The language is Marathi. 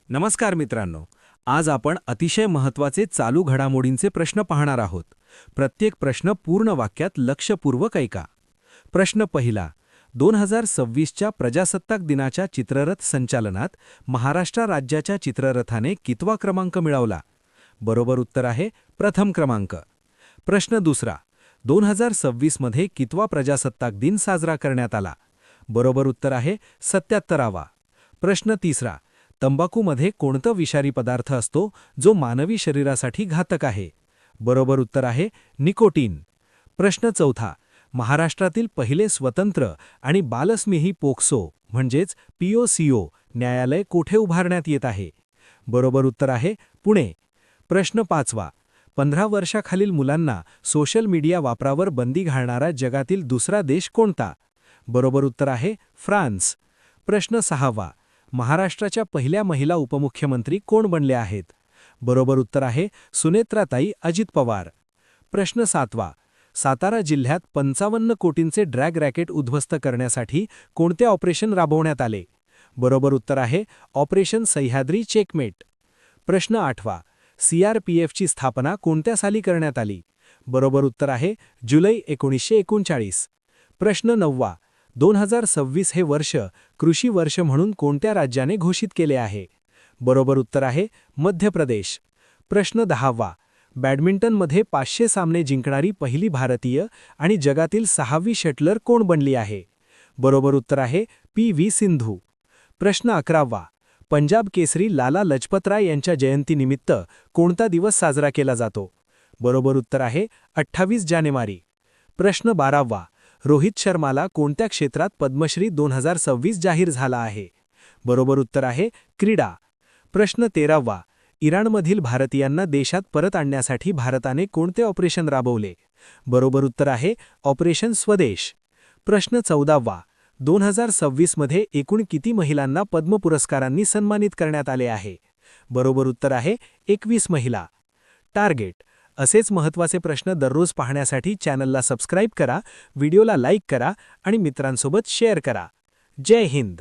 नमस्कार मित्रांनो. आज आपण अतिशय महत्त्वाचे चालू घडामोडींचे प्रश्न पाहणार आहोत. प्रत्येक प्रश्न पूर्ण वाक्यात लक्षपूर्वक ऐका. प्रश्न पहिला. 2026च्या प्रजासत्ताक दिनाच्या चित्ररथ संचालनात महाराष्ट्र राज्याच्या चित्ररथाने कितवा क्रमांक मिळवला? बरोबर उत्तर आहे प्रथम क्रमांक. प्रश्न दुसरा. 2026 मध्ये कितवा प्रजासत्ताक दिन साजरा करण्यात आला? बरोबर उत्तर आहे 77वा. प्रश्न तिसरा. तंबाखूमध्ये कोणता विषारी पदार्थ असतो जो मानवी शरीरासाठी घातक आहे? बरोबर उत्तर आहे निकोटीन. प्रश्न चौथा. महाराष्ट्रातील पहिले स्वतंत्र आणि बालस्नेही पोक्सो म्हणजेच POCO न्यायालय कोठे उभारण्यात येत आहे? बरोबर उत्तर आहे पुणे. प्रश्न पाचवा. 15 वर्षाखालील मुलांना सोशल मीडिया वापरावर बंदी घालणारा जगातील दुसरा देश कोणता? बरोबर उत्तर आहे फ्रान्स. प्रश्न सहावा. महाराष्ट्राच्या पहिल्या महिला उपमुख्यमंत्री कोण बनल्या आहेत? बरोबर उत्तर आहे सुनेत्राताई अजित पवार. प्रश्न सातवा. सातारा जिल्ह्यात 55 कोटींचे ड्रॅग रॅकेट उद्ध्वस्त करण्यासाठी कोणते ऑपरेशन राबवण्यात आले? बरोबर उत्तर आहे ऑपरेशन सह्याद्री चेकमेट. प्रश्न आठवा. CRPFची स्थापना कोणत्या साली करण्यात आली? बरोबर उत्तर आहे जुलै 1939. प्रश्न नववा. 2026 हे वर्ष कृषी वर्ष म्हणून कोणत्या राज्याने घोषित केले आहे? बरोबर उत्तर आहे मध्य प्रदेश. प्रश्न 10वा. बॅडमिंटनमध्ये 500 सामने जिंकणारी पहिली भारतीय आणि जगातील 6वी शटलर कोण बनली आहे? बरोबर उत्तर आहे PV सिंधू. प्रश्न 11वा. पंजाब केसरी लाला लजपतराय यांच्या जयंतीनिमित्त कोणता दिवस साजरा केला जातो? बरोबर उत्तर आहे 28 जानेवारी. प्रश्न 12वा. रोहित शर्माला कोणत्या क्षेत्रात पद्मश्री 2026 जाहीर झाला आहे? बरोबर उत्तर आहे क्रीडा. प्रश्न 13वा. इराणमधील भारतीयांना देशात परत आणण्यासाठी भारताने कोणते ऑपरेशन राबवले? बरोबर उत्तर आहे ऑपरेशन स्वदेश. प्रश्न 14वा. 2026 मध्ये एकूण किती महिलांना पद्म पुरस्कारांनी सन्मानित करण्यात आले आहे? बरोबर उत्तर आहे 21 महिला. टार्गेट. असेच महत्त्वाचे प्रश्न दररोज पाहण्यासाठी चॅनलला सबस्क्राईब करा, व्हिडिओला लाईक करा आणि मित्रांसोबत शेअर करा. जय हिंद.